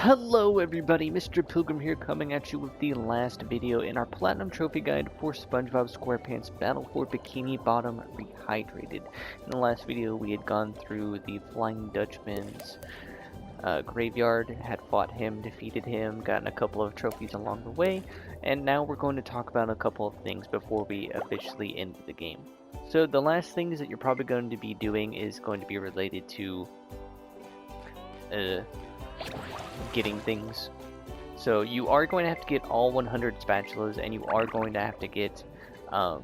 Hello everybody, Mr. Pilgrim here coming at you with the last video in our Platinum Trophy Guide for SpongeBob SquarePants Battle for Bikini Bottom Rehydrated. In the last video we had gone through the Flying Dutchman's graveyard, had fought him, defeated him, gotten a couple of trophies along the way, and now we're going to talk about a couple of things before we officially end the game. So the last things that you're probably going to be doing is going to be related to getting things. So you are going to have to get all 100 spatulas, and you are going to have to get all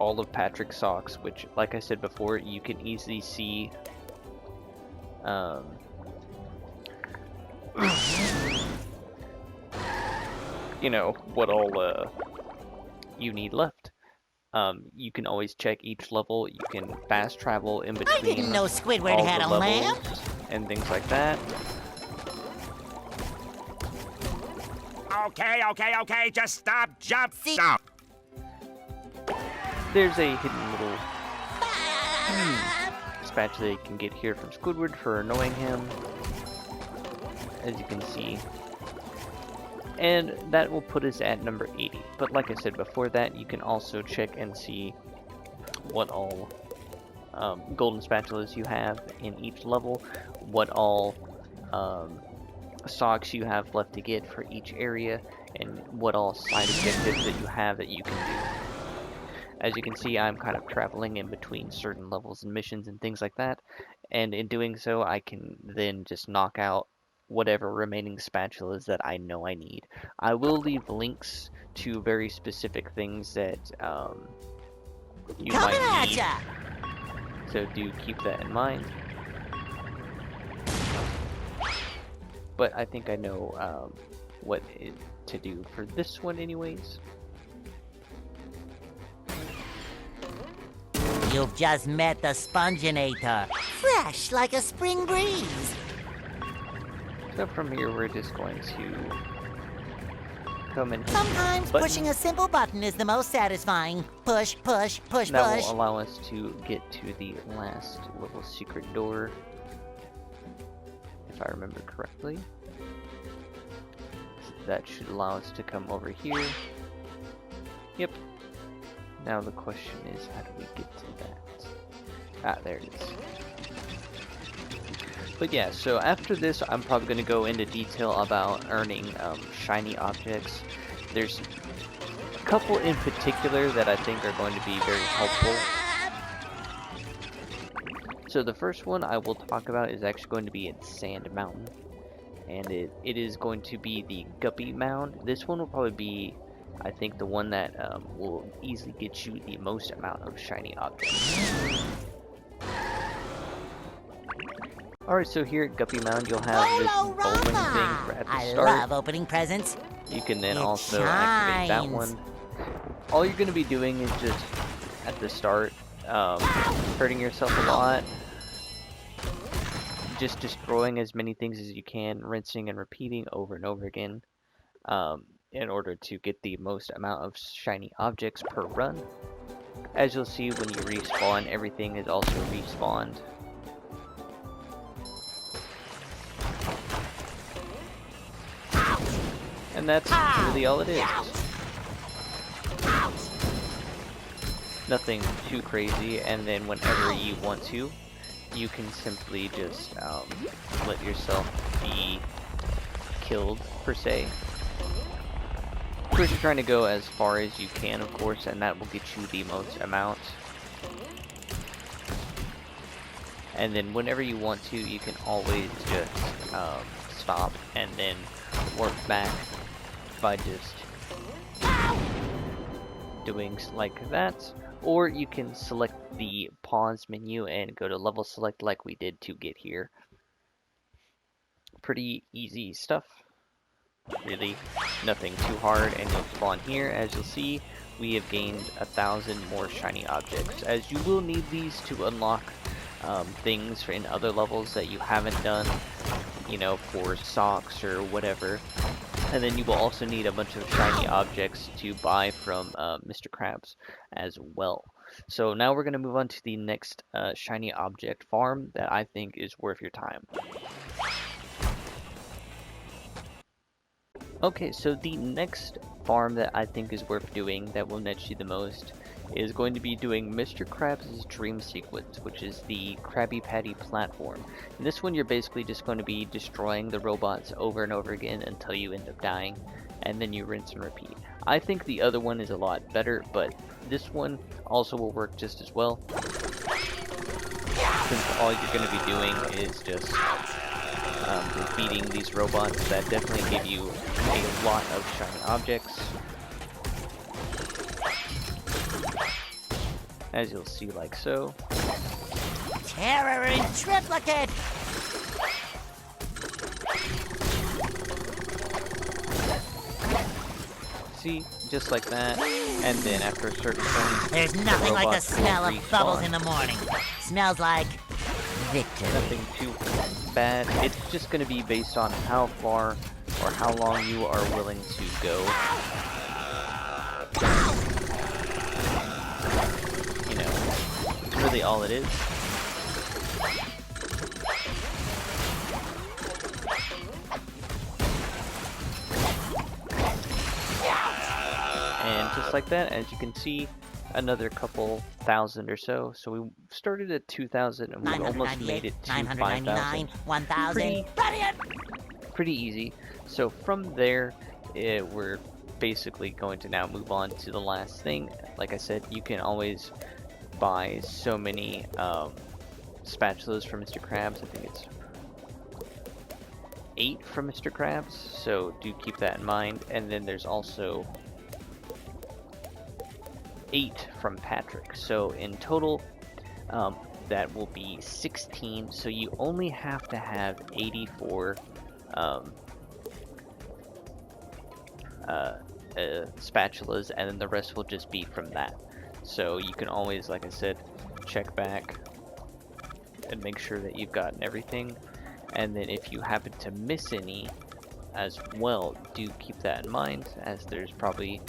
of Patrick's socks, which, like I said before, you can easily see you know, what all you need left. You can always check each level. You can fast travel in between. I didn't know Squidward all had the a levels lamp. and things like that. Okay, just stop, See? stop. There's a hidden little spatula you can get here from Squidward for annoying him, as you can see. And that will put us at number 80. But like I said before that, you can also check and see what all golden spatulas you have in each level, what all socks you have left to get for each area, and what all side objectives that you have that you can do. As you can see, I'm kind of traveling in between certain levels and missions and things like that, and in doing so I can then just knock out whatever remaining spatulas that I know I need. I will leave links to very specific things that you might need, so do keep that in mind. But I think I know what to do for this one anyways. You've just met the Sponginator, fresh like a spring breeze. So from here we're just going to come in. Sometimes pushing a simple button is the most satisfying. Push, push, push, that push. will allow us to get to the last little secret door, if I remember correctly. That should allow us to come over here. Yep. Now the question is, how do we get to that? Ah, there it is. But yeah, so after this, I'm probably going to go into detail about earning shiny objects. There's a couple in particular that I think are going to be very helpful. So the first one I will talk about is actually going to be in Sand Mountain. And it is going to be the Guppy Mound. This one will probably be, I think, the one that will easily get you the most amount of shiny objects. Alright, so here at Guppy Mound, you'll have this bowling thing at the start. I love opening presents. You can then It also activate that shines. one. All you're going to be doing is just, at the start, hurting yourself a lot. Just destroying as many things as you can, rinsing and repeating over and over again, in order to get the most amount of shiny objects per run. As you'll see, when you respawn, everything is also respawned. And that's really all it is. Nothing too crazy, and then whenever you want to, you can simply just let yourself be killed, per se. Of course, you're trying to go as far as you can, of course, and that will get you the most amount. And then whenever you want to, you can always just stop and then work back by just doing like that. Or you can select the pause menu and go to level select like we did to get here. Pretty easy stuff. Really nothing too hard, and you'll spawn here. As you'll see, we have gained 1,000 more shiny objects, as you will need these to unlock things in other levels that you haven't done, you know, for socks or whatever. And then you will also need a bunch of shiny objects to buy from Mr. Krabs as well. So now we're going to move on to the next shiny object farm that I think is worth your time. Okay, so the next farm that I think is worth doing that will net you the most is going to be doing Mr. Krabs' Dream Sequence, which is the Krabby Patty platform. In this one, you're basically just going to be destroying the robots over and over again until you end up dying, and then you rinse and repeat. I think the other one is a lot better, but this one also will work just as well, since all you're going to be doing is just defeating these robots that definitely give you a lot of shiny objects. As you'll see, like so. Terror in triplicate! See, just like that. And then after a certain point, There's nothing like the smell of bubbles in the morning. Smells like victory. Nothing too bad. It's just going to be based on how far or how long you are willing to go. You know, it's really all it is. And just like that, as you can see, another couple thousand or so. So we started at 2,000 and we almost made it to 5,000. 1,000. Pretty easy. So from there, we're basically going to now move on to the last thing. Like I said, you can always buy so many spatulas from Mr. Krabs. I think it's 8 from Mr. Krabs, so do keep that in mind. And then there's also 8 from Patrick. So in total, that will be 16. So you only have to have 84 spatulas, and then the rest will just be from that. So you can always, like I said, check back and make sure that you've gotten everything. And then if you happen to miss any as well, do keep that in mind, as there's probably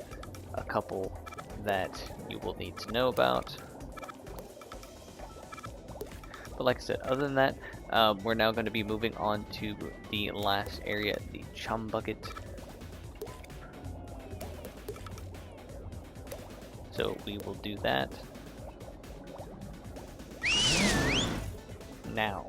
a couple that you will need to know about. But like I said, other than that, we're now going to be moving on to the last area, the chum bucket. So we will do that now.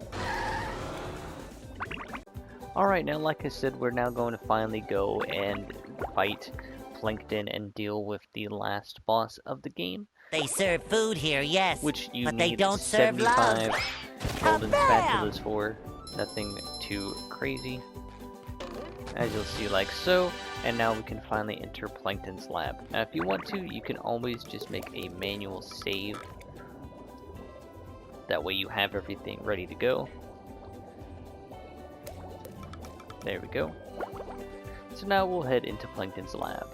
Alright, now like I said, we're now going to finally go and fight Plankton and deal with the last boss of the game. They serve food here, yes, which you but need they don't serve 75 love. golden Kabam! spatulas for. Nothing too crazy, as you'll see, like so. And now we can finally enter Plankton's lab. Now if you want to, you can always just make a manual save. That way you have everything ready to go. There we go. So now we'll head into Plankton's lab.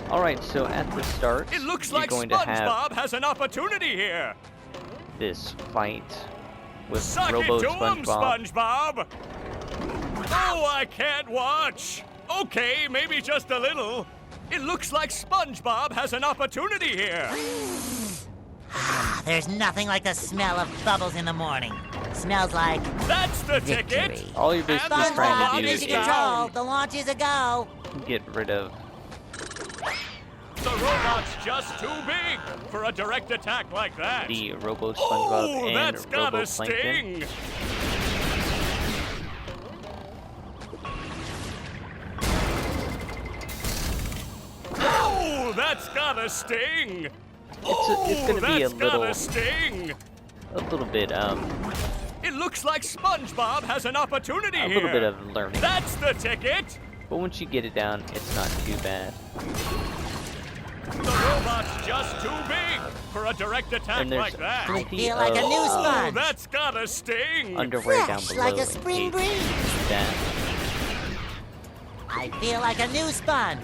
Alright, so at the start, It looks you're like going to have SpongeBob has an opportunity here. this fight with Suck Robo it to him, SpongeBob. SpongeBob. Oh, I can't watch. Okay, maybe just a little. It looks like SpongeBob has an opportunity here. There's nothing like the smell of bubbles in the morning. Smells like That's the victory. ticket. All you're basically trying to do Mission is control. The launch is a go. get rid of The robot's just too big for a direct attack like that. the Robo SpongeBob Oh, and that's Robo gotta Plankton. sting. Oh, that's gotta sting. It's gonna be a That's little gotta sting. bit It looks like SpongeBob has an opportunity a here. little bit of learning. That's the ticket. But once you get it down, it's not too bad. The robot's just too big for a direct attack And there's like that. plenty Feel like a of new Oh, sponge. that's gotta sting. underwear down Fresh below like a in spring case breeze. you need that. I feel like a new sponge.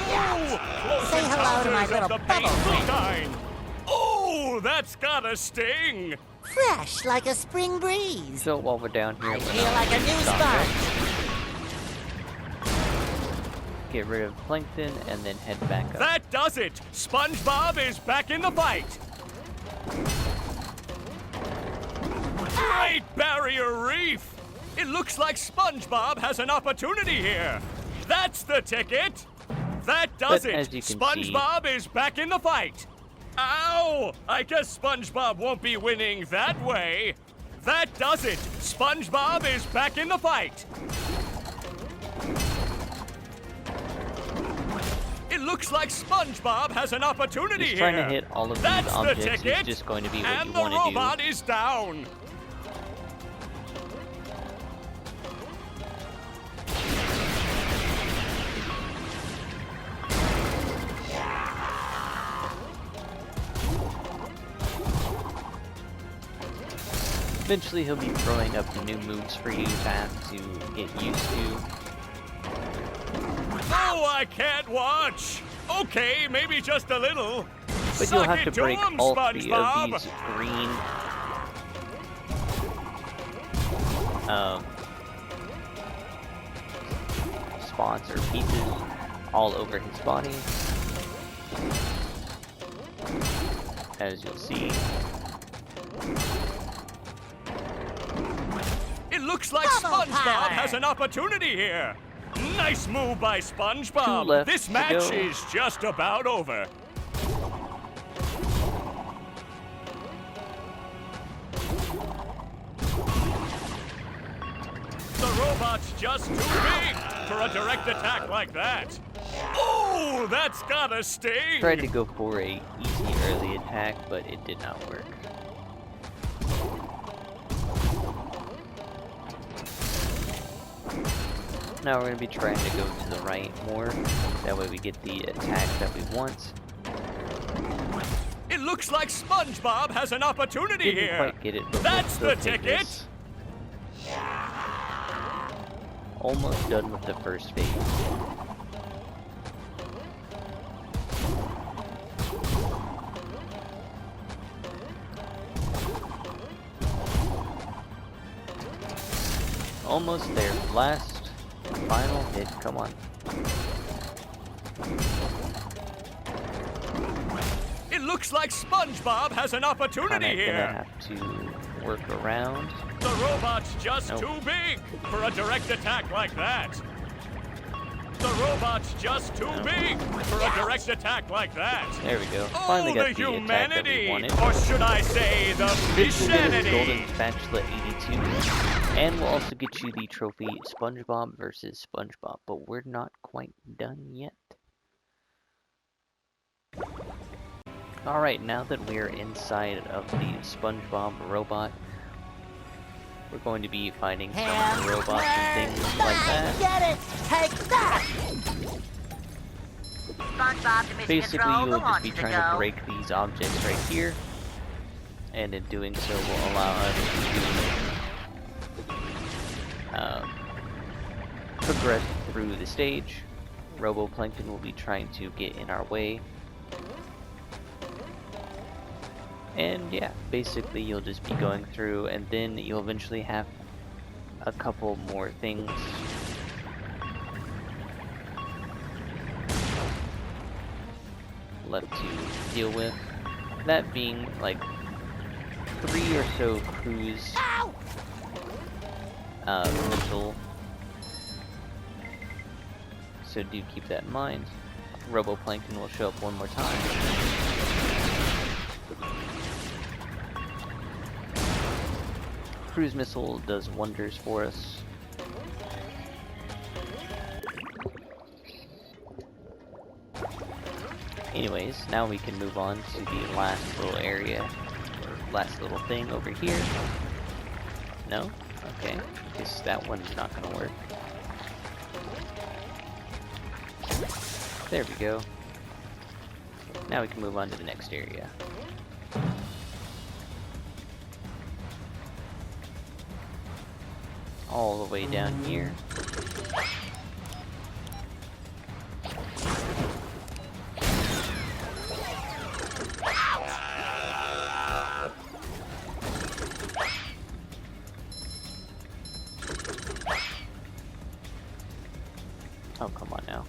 Oh, Say hello to my encounters little of the bubble painful friend. kind. Oh, that's gotta sting. Fresh like a spring breeze. So while we're down here, I we're feel not like a new stopping. sponge. get rid of plankton, and then head back up. That does it! SpongeBob is back in the fight! Great Barrier Reef! It looks like SpongeBob has an opportunity here. That's the ticket! That does But it! as you can SpongeBob is back in the fight! Ow! I guess SpongeBob won't be winning that way. That does it! SpongeBob is back in the fight! It looks like SpongeBob has an opportunity He's here. trying to hit all of That's these the objects. ticket. It's just going to be what And you the want to do. robot is down. Eventually he'll be throwing up new moves for you to have to get used to. Oh, I can't watch. Okay, maybe just a little. But you'll Suck have it to to break 'em, all 3 SpongeBob. of these green spots or pieces all over his body. As you'll see. It looks like Double SpongeBob power. has an opportunity here. Nice move by 2 SpongeBob. left This to match go. is just about over. The robot's just too big for a direct attack like that. Oh, that's gotta sting. Tried to go for a easy early attack, but it did not work. Now we're going to be trying to go to the right more. That way we get the attack that we want. It looks like SpongeBob has an opportunity Didn't here. quite get it, but That's we'll the still take ticket. this. Almost done with the first phase. Almost there. Last, final hit. Come on. It looks like SpongeBob has an opportunity Kinda here. gonna have to work around. The robot's just Nope. too big for a direct attack like that. The robot's just too big for a direct attack like that. There we go. Oh, Finally got the the attack that we humanity! wanted. Or should I say the This will get us Golden fishanity? Spatula 82, and we'll also get you the trophy SpongeBob versus SpongeBob, but we're not quite done yet. Alright, now that we're inside of the SpongeBob robot, we're going to be fighting some robots and things like that. Get it! Take that! SpongeBob to mission Basically, control. you'll The just be launch trying to break these objects right here, and in doing so will allow us to progress through the stage. Robo Plankton will be trying to get in our way. And yeah, basically you'll just be going through, and then you'll eventually have a couple more things left to deal with. That being like 3 or so cruise missile. So do keep that in mind. Roboplankton will show up one more time. Cruise missile does wonders for us. Anyways, now we can move on to the last little area, or last little thing over here. No? Okay. Guess that one's not gonna work. There we go. Now we can move on to the next area. All the way down here. Oh, come on now.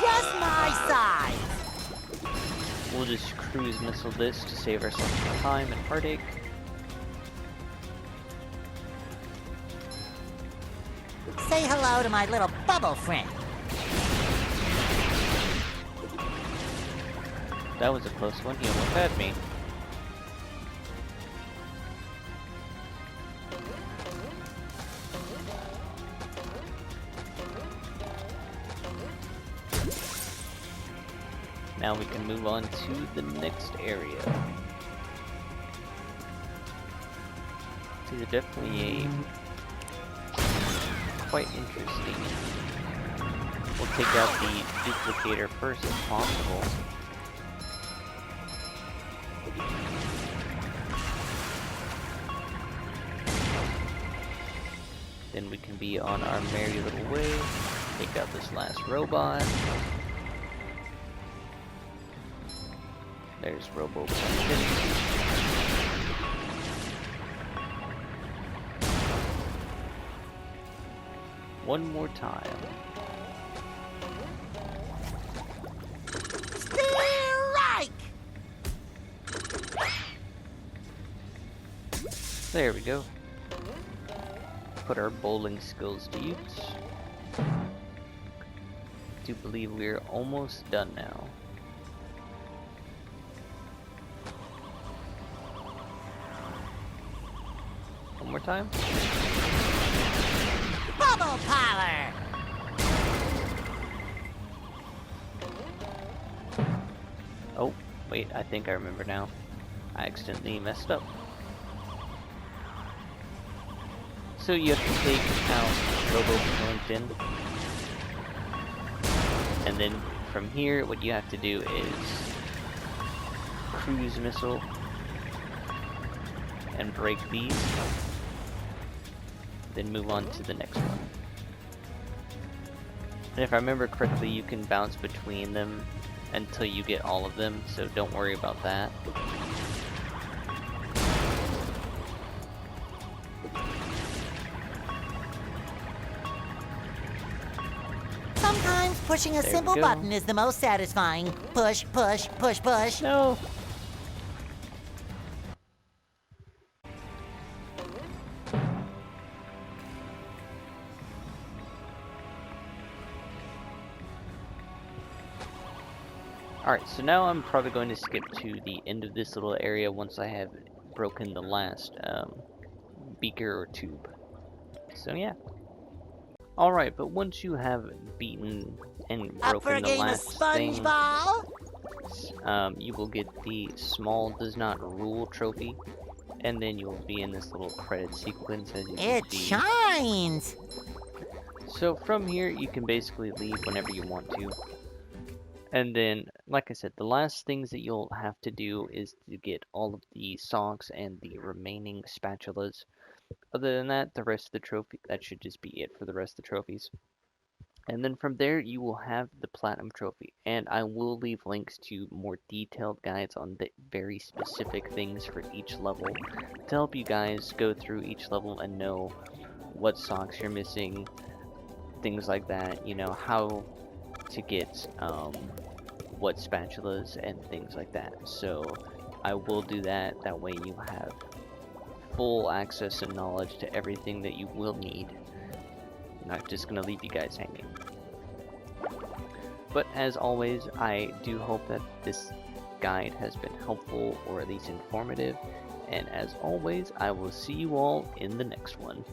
Just my size. We'll just cruise missile this to save ourselves some time and heartache. Say hello to my little bubble friend. That was a close one. He almost had me. Now we can move on to the next area. These are definitely quite interesting. We'll take out the duplicator first if possible. Then we can be on our merry little way. Take out this last robot. There's robo. One more time. Strike! There we go. Put our bowling skills to use. I do believe we're almost done now. One more time. Bubble power! Oh, wait, I think I remember now. I accidentally messed up. So you have to take out robo plankton. And then from here, what you have to do is cruise missile and break these. Then move on to the next one. And if I remember correctly, you can bounce between them until you get all of them, so don't worry about that. Sometimes pushing a There we simple go. button is the most satisfying. Push, push, push, push. No! Alright, so now I'm probably going to skip to the end of this little area once I have broken the last beaker or tube. So yeah. Alright, but once you have beaten and Up for a broken the game of last thing, SpongeBob? you will get the small does not rule trophy, and then you'll be in this little credit sequence as you can It see. shines! So from here, you can basically leave whenever you want to. And then, like I said, the last things that you'll have to do is to get all of the socks and the remaining spatulas. Other than that, the rest of the trophy, that should just be it for the rest of the trophies. And then from there, you will have the platinum trophy. And I will leave links to more detailed guides on the very specific things for each level to help you guys go through each level and know what socks you're missing, things like that, you know, how to get what spatulas and things like that. So I will do that, that way you have full access and knowledge to everything that you will need. I'm not just gonna leave you guys hanging. But as always, I do hope that this guide has been helpful or at least informative, and as always, I will see you all in the next one.